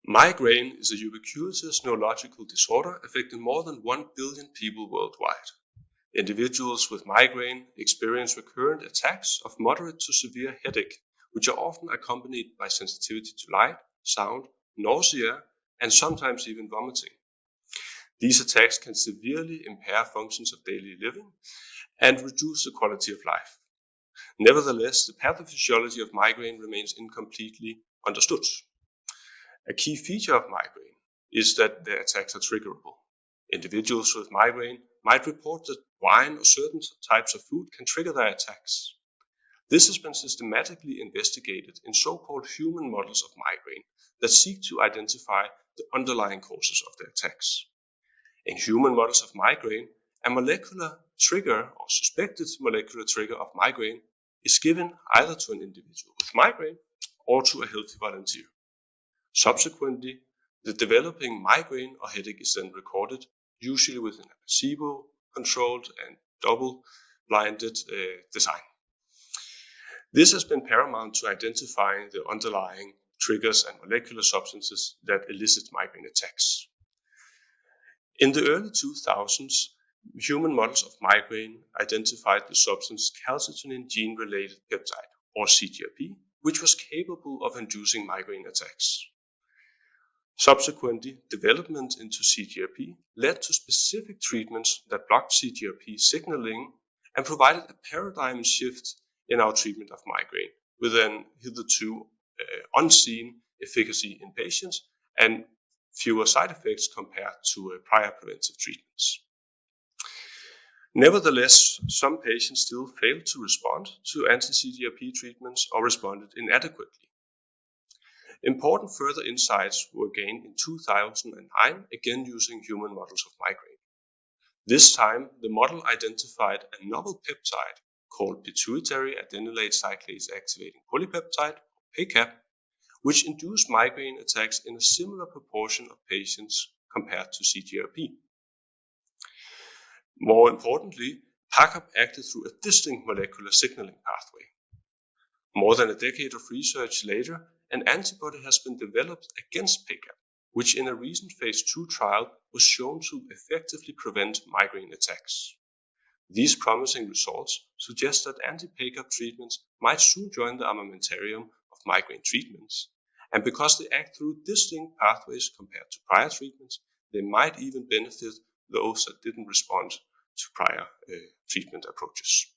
Migraine is a ubiquitous neurological disorder affecting more than 1 billion people worldwide. Individuals with migraine experience recurrent attacks of moderate to severe headache, which are often accompanied by sensitivity to light, sound, nausea, and sometimes even vomiting. These attacks can severely impair functions of daily living and reduce the quality of life. Nevertheless, the pathophysiology of migraine remains incompletely understood. A key feature of migraine is that the attacks are triggerable. Individuals with migraine might report that wine or certain types of food can trigger their attacks. This has been systematically investigated in so-called human models of migraine that seek to identify the underlying causes of the attacks. In human models of migraine, a molecular trigger or suspected molecular trigger of migraine is given either to an individual with migraine or to a healthy volunteer. Subsequently, the developing migraine or headache is then recorded, usually within a placebo-controlled and double-blinded design. This has been paramount to identifying the underlying triggers and molecular substances that elicit migraine attacks. In the early 2000s, human models of migraine identified the substance calcitonin gene-related peptide, or CGRP, which was capable of inducing migraine attacks. Subsequently, development into CGRP led to specific treatments that blocked CGRP signaling and provided a paradigm shift in our treatment of migraine, with an hitherto unseen efficacy in patients and fewer side effects compared to prior preventive treatments. Nevertheless, some patients still failed to respond to anti-CGRP treatments or responded inadequately. Important further insights were gained in 2009, again using human models of migraine. This time, the model identified a novel peptide called pituitary adenylate cyclase activating polypeptide, PACAP, which induced migraine attacks in a similar proportion of patients compared to CGRP. More importantly, PACAP acted through a distinct molecular signaling pathway. More than a decade of research later, an antibody has been developed against PACAP, which in a recent phase 2 trial was shown to effectively prevent migraine attacks. These promising results suggest that anti-PACAP treatments might soon join the armamentarium of migraine treatments, and because they act through distinct pathways compared to prior treatments, they might even benefit those that didn't respond to prior treatment approaches.